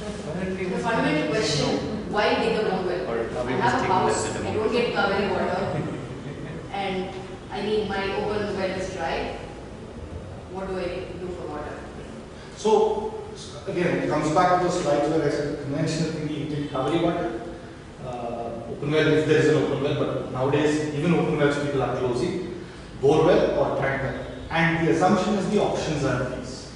The fundamental question, why dig a borewell? I have a house, I don't get Kaveri water, and I need my open well is dry. What do I do for water? So, again, it comes back to the slides where I said conventional thinking, you take Kaveri water, open well if there is an open well, but nowadays even open wells people are closing, borewell or tank well. And the assumption is the options are these.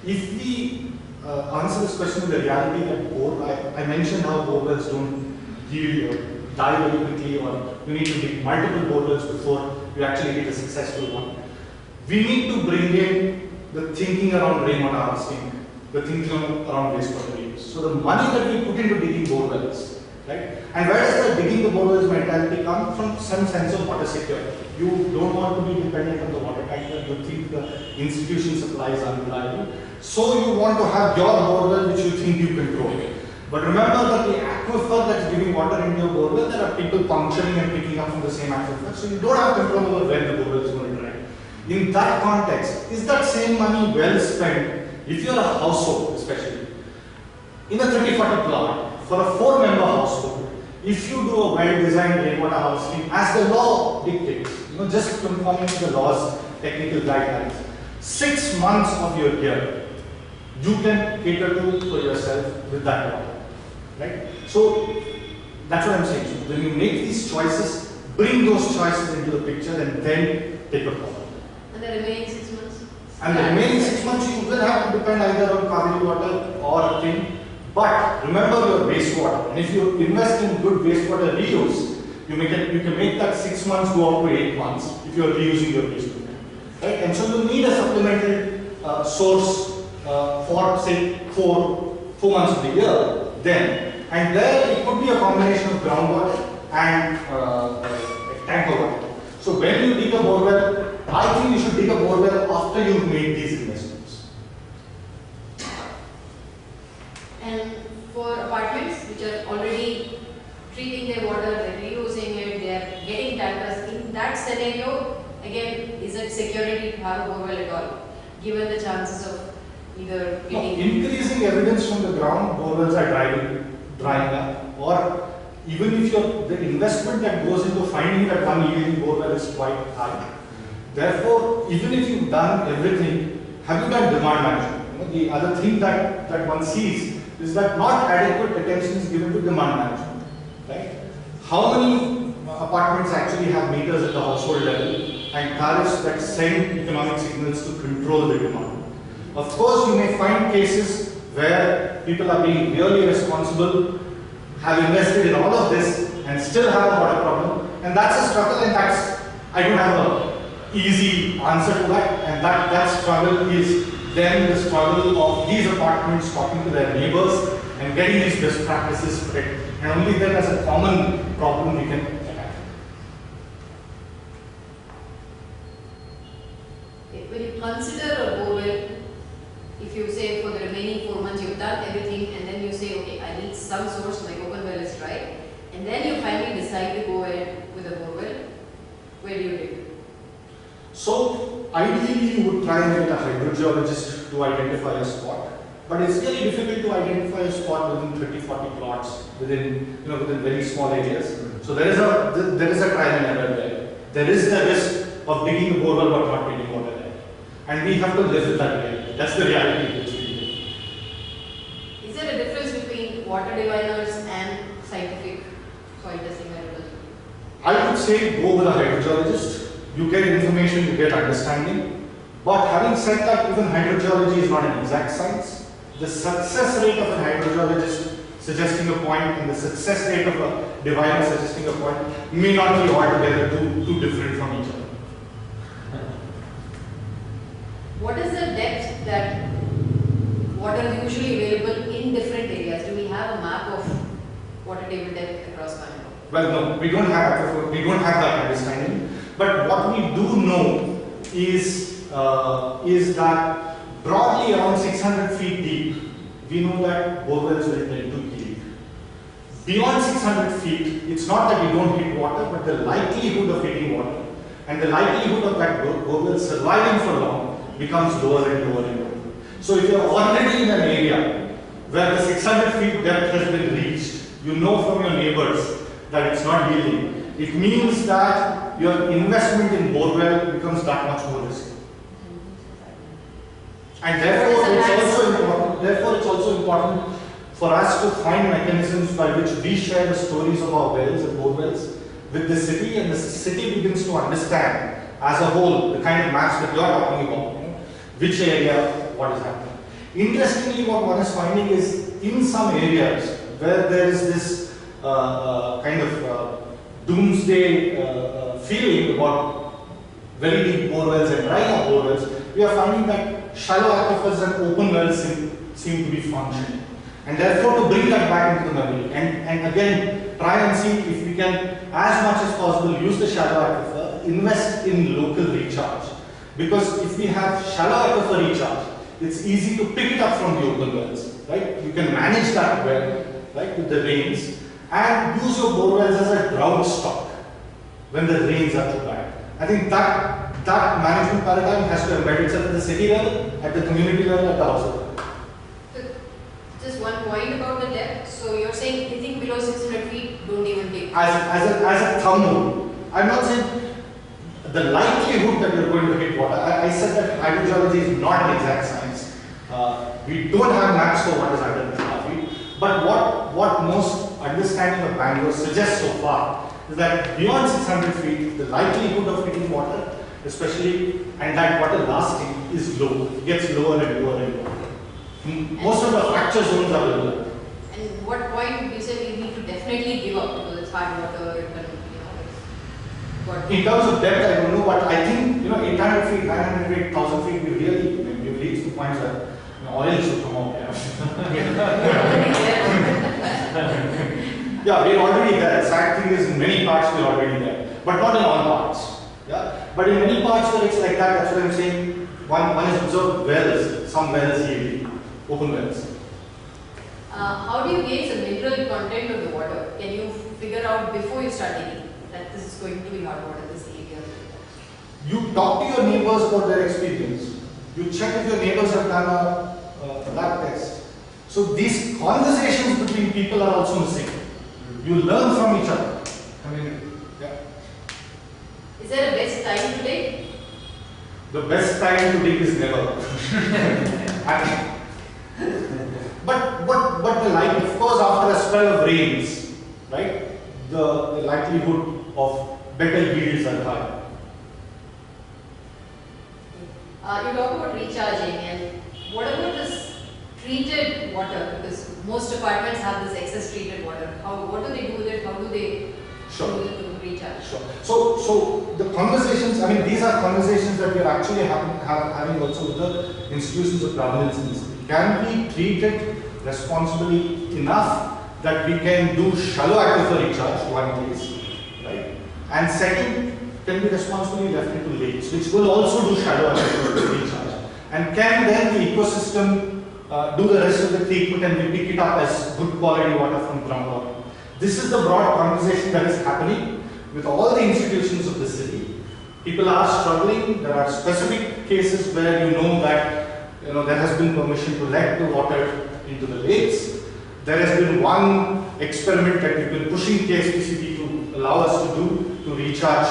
If we answer this question with the reality that I mentioned how borewells don't yield or die very quickly, or you need to dig multiple borewells before you actually get a successful one. We need to bring in the thinking around rainwater harvesting, the thinking around wastewater reuse. So the money that we put into digging borewells, right? And where does the digging the borewells mentality come from? Some sense of water security. You don't want to be dependent on the water tanker. You think the institution supplies are unreliable. So you want to have your borewell which you think you control. But remember that the aquifer that's giving water into your borewell, there are people puncturing and picking up from the same aquifer. So you don't have control over when the borewell is going to dry. In that context, is that same money well spent if you're a household, especially in a 30-40 plot for a 4-member household? If you do a well-designed rainwater harvesting as the law dictates, just conforming to the law's technical guidelines, 6 months of your year you can cater to for yourself with that water, right? So that's what I'm saying. So when you make these choices, bring those choices into the picture and then take a call. And the remaining 6 months? And the remaining 6 months you will have to depend either on Kaveri water or thing. But remember your wastewater. And if you invest in good wastewater reuse, you can make that 6 months go up to 8 months if you are reusing your wastewater. Right? And so you need a supplemental source for say 4 months of the year then. And there it could be a combination of groundwater and tanker water. So when you dig a borewell, I think you should dig a borewell after you've made these investments. And for apartments which are already treating their water, they're reusing it, they're getting tankers, in that scenario, again, is it security to have a borewell at all, given the chances of either getting... Increasing evidence from the ground, borewells are drying up, or even if the investment that goes into finding that one yielding borewell is quite high. Therefore, even if you've done everything, have you done demand management? The other thing that one sees is that not adequate attention is given to demand management. Right? How many apartments actually have meters at the household level and tariffs that send economic signals to control the demand? Of course, you may find cases where people are being really responsible, have invested in all of this and still have a water problem, and that's a struggle, and I don't have an easy answer to that, and that struggle is then the struggle of these apartments talking to their neighbors and getting these best practices correct, and only then as a common problem we can attack. When you consider a borewell, if you say for the remaining 4 months you've done everything, and then you say, okay, I need some source, my open well is dry, and then you finally decide to go ahead with a borewell, where do you dig? So, ideally you would try and get a hydrogeologist to identify a spot, but it's really difficult to identify a spot within 30-40 plots, within very small areas. So there is a trial and error there. There is the risk of digging a borewell but not getting water there, and we have to live with that reality. That's the reality which we live. Is there a difference between water diviners and scientific soil testing methodology? I would say go with a hydrogeologist. You get information, you get understanding. But having said that, even hydrogeology is not an exact science. The success rate of a hydrogeologist suggesting a point and the success rate of a diviner suggesting a point may not be altogether too different from each other. What is the depth that water is usually available in different areas? Do we have a map of water table depth across Bangalore? Well, no, we don't have that understanding. But what we do know is that broadly around 600 feet deep, we know that borewells will tend to yield. Beyond 600 feet, it's not that we don't hit water, but the likelihood of hitting water and the likelihood of that borewell surviving for long becomes lower and lower and lower. So if you're already in an area where the 600 feet depth has been reached, you know from your neighbors that it's not yielding, it means that your investment in borewell becomes that much more risky. And therefore it's also important for us to find mechanisms by which we share the stories of our wells and borewells with the city, and the city begins to understand as a whole the kind of maps that you are talking about, which area, what is happening. Interestingly, what one is finding is in some areas where there is this kind of doomsday feeling about very deep borewells and drying up borewells, we are finding that shallow aquifers and open wells seem to be functioning. And therefore, to bring that back into the memory and again try and see if we can, as much as possible, use the shallow aquifer, invest in local recharge. Because if we have shallow aquifer recharge, it's easy to pick it up from the open wells, right? You can manage that well, right, with the rains, and use your borewells as a drought stock when the rains are too bad. I think that management paradigm has to embed itself at the city level, at the community level, at the house level. Just one point about the depth. So you're saying anything below 600 feet, don't even take. As a thumb rule, I'm not saying the likelihood that you're going to hit water. I said that hydrogeology is not an exact science. We don't have maps for what is under the feet. But what most understanding of Bangalore suggests so far is that beyond 600 feet, the likelihood of hitting water, especially, and that water lasting, is low. It gets lower and lower and lower. Most of the fracture zones are lower. And what point would you say we need to definitely give up because it's hard water, in terms of depth, I don't know, but I think 800 feet, 900 feet, 1000 feet, we've reached the point where oil should come out. Yeah, we're already there. The sad thing is, in many parts we're already there, but not in all parts. Yeah, but in many parts where it's like that, that's what I'm saying. One is observed wells, some wells yielding, open wells. How do you gauge the mineral content of the water? Can you figure out before you start digging that this is going to be hot water, this area? You talk to your neighbors about their experience. You check if your neighbors have done a lab test. So these conversations between people are also missing. You learn from each other. Yeah. Is there a best time to dig? The best time to dig is never. But of course, after a spell of rains, right, the likelihood of better yields are high. You talk about recharging, and what about this treated water? Because most apartments have this excess treated water. What do they do with it? How do they do it to recharge? Sure. So the conversations, these are conversations that we are actually having also with the institutions of governance in the city. Can we treat it responsibly enough that we can do shallow aquifer recharge, one case, right? And second, can be responsibly left into lakes, which will also do shallow aquifer recharge. And can then the ecosystem do the rest of the treatment and we pick it up as good quality water from groundwater? This is the broad conversation that is happening with all the institutions of the city. People are struggling. There are specific cases where that there has been permission to let the water into the lakes. There has been one experiment that we've been pushing KSPCB to allow us to do to recharge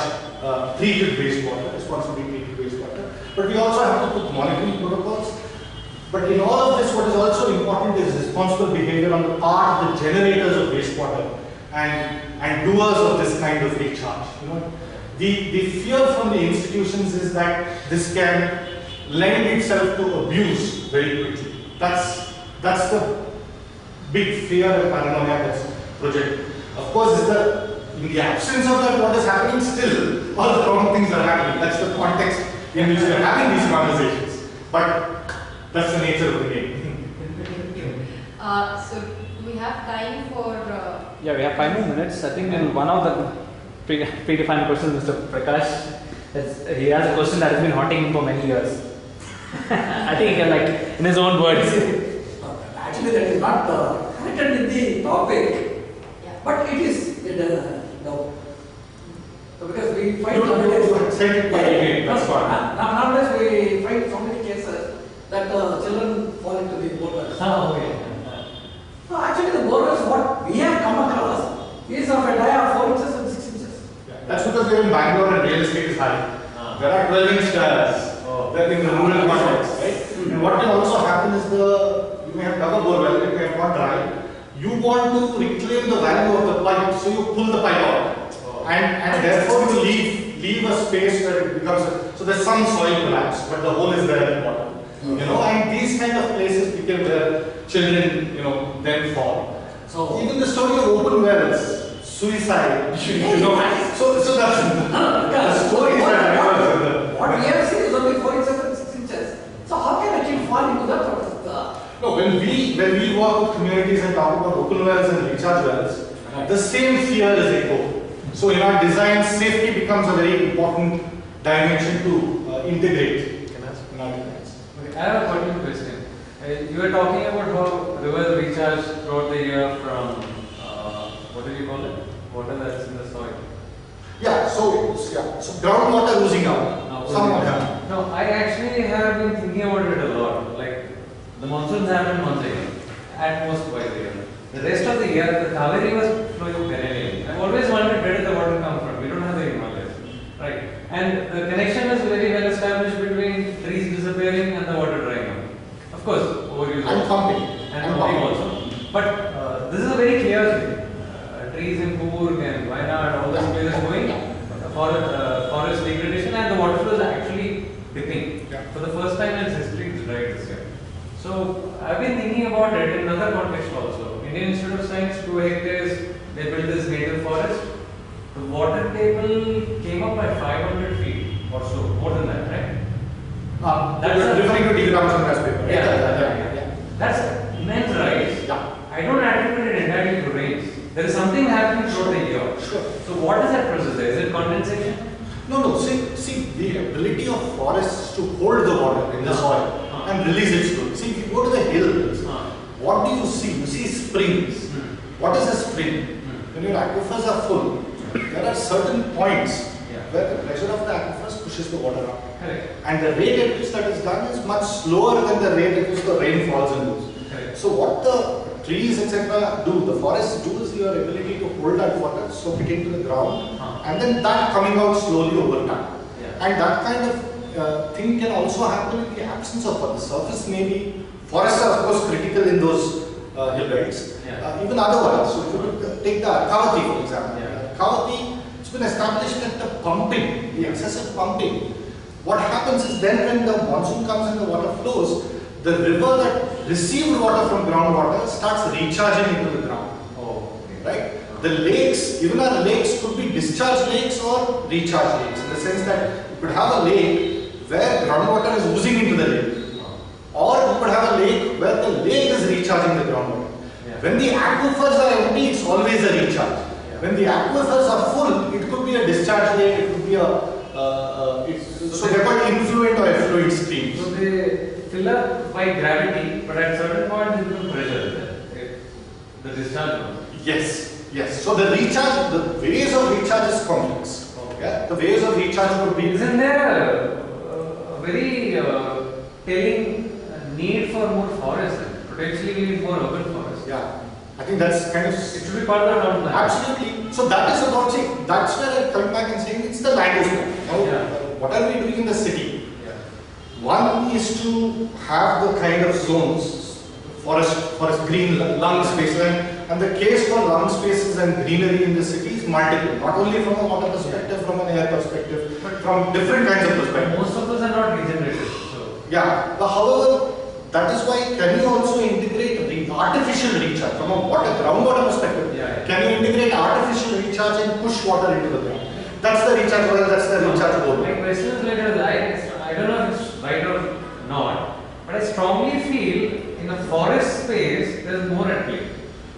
treated wastewater, responsibly treated wastewater. But we also have to put monitoring protocols. But in all of this, what is also important is responsible behavior on the part of the generators of wastewater and doers of this kind of recharge. The fear from the institutions is that this can lend itself to abuse very quickly. That's the big fear and paranoia that's projected. Of course, in the absence of that, what is happening still? All the wrong things are happening. That's the context in which we are having these conversations. But that's the nature of the game. So, do we have time for? Yeah, we have 5 more minutes. I think in one of the predefined questions, Mr. Prakash, he has a question that has been haunting him for many years. I think he can, in his own words. Actually, that is not connected with the topic, but it is. Because we find nowadays we find so many cases that children fall into the borewells. example, in Bangalore and real estate is high. There are 12-inch tires. They're in the rural context, right? And what can also happen is you may have dug a borewell, it may have gone dry. You want to reclaim the value of the pipe, so you pull the pipe out. And therefore you leave a space where it becomes so there's some soil collapse, but the hole is there at the bottom. You know, and these kind of places became where children, then fall. So even the story of Openwells, suicide, so that's the story is that what we have seen is only 4 inches and 6 inches. So how can a kid fall into that? No, when we work with communities and talk about open wells and recharge wells, the same fear is echoed. So in our design, safety becomes a very important dimension to integrate in our designs. Okay, I have a particular question. You were talking about how rivers recharge throughout the year from what do you call it? Water that's in the soil. So groundwater oozing out. No, I actually have been thinking about it a lot. Like the monsoons happen once a year, at most twice a year. The rest of the year, the Kaveri was flowing perennially. I've always wondered where did the water come from. We don't have the Himalayas, right? And the connection is very well established between trees disappearing and the water drying up. Of course, overuse And pumping. and pumping also. But this is a very clear thing. Trees in Coorg and Wayanad, all those places going, forest degradation, and the water flow is actually dipping. For the first time in its history, it's dry this year. So I've been thinking about it in another context also. Indian Institute of Science, 2 hectares, they built this native forest. The water table came up by 500 feet or so, more than that, right? That's referring to Ramachandra's paper. Yeah. That's immense rise. I don't attribute it entirely to rains. There is something happening throughout the year. Sure. So what is that process there? Is it condensation? No. See, the ability of forests to hold the water in the soil and release it slowly. See, if you go to the hills, what do you see? You see springs. What is a spring? When your aquifers are full, there are certain points where the pressure of the aquifers pushes the water up. Correct. And the rate at which that is done is much slower than the rate at which the rain falls in those. So what the trees, etc. do, the forests do is your ability to hold that water, soak it into the ground, and then that coming out slowly over time. And that kind of thing can also happen in the absence of water. The surface may be, forests are of course critical in those hill belts. Even otherwise, so if you could take the Kavati for example. Kavati, it's been established that the pumping, the excessive pumping, what happens is then when the monsoon comes and the water flows, the river that received water from groundwater starts recharging into the ground. Right? The lakes, even our lakes could be discharge lakes or recharge lakes, in the sense that you could have a lake where groundwater is oozing into the lake. Or you could have a lake where the lake is recharging the groundwater. When the aquifers are empty, it's always a recharge. When the aquifers are full, it could be a discharge lake, it could be so they're called influent or effluent streams. So they fill up by gravity, but at certain point they become pressure. The discharge one. Yes. So the ways of recharge is complex. The ways of recharge could be. Isn't there a very telling need for more forest? Potentially we need more urban forest. I think that's kind of. It should be part of the town plan. Absolutely. So that is about saying, that's where I come back and saying it's the land use plan. What are we doing in the city? One is to have the kind of zones, forest green lung spaces, and the case for lung spaces and greenery in the city is multiple, not only from a water perspective, from an air perspective, but from different kinds of perspectives. Most of those are not regenerated. But however, that is why can you also integrate artificial recharge from a groundwater perspective? Can you integrate artificial recharge and push water into the ground? That's the recharge well, that's the recharge goal. My question is later, I don't know if it's right or not, but I strongly feel in a forest space there is more at play.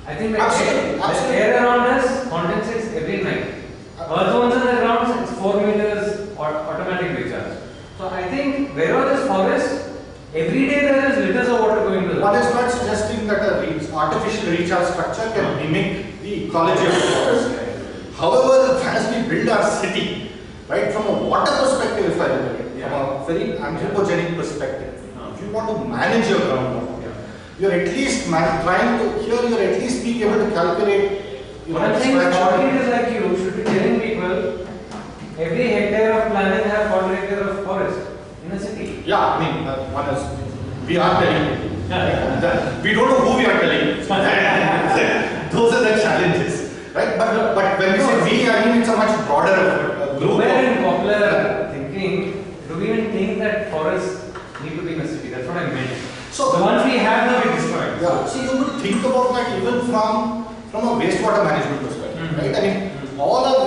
I think the air around us condensates every night. Earth zones in the ground, it's 4 meters automatic recharge. So I think wherever there is forest, every day there is liters of water going to the One is not suggesting that an artificial recharge structure can mimic the ecology of the forest. However, as we build our city, right, from a water perspective, if I look at it, from a very anthropogenic perspective, if you want to manage your groundwater, you're at least you're at least being able to calculate. What I'm saying is, authorities like you should be telling people, every hectare of planning has 1 hectare of forest in a city. Yeah, I mean, one is, we are telling you. We don't know who we are telling. Those are the challenges, right? But when we say we, I mean it's a much broader group. Where in popular thinking do we even think that forests need to be in a city? That's what I meant. So the ones we have now we destroy. Yeah, so you would think about that even from a wastewater management perspective, right? I mean, all the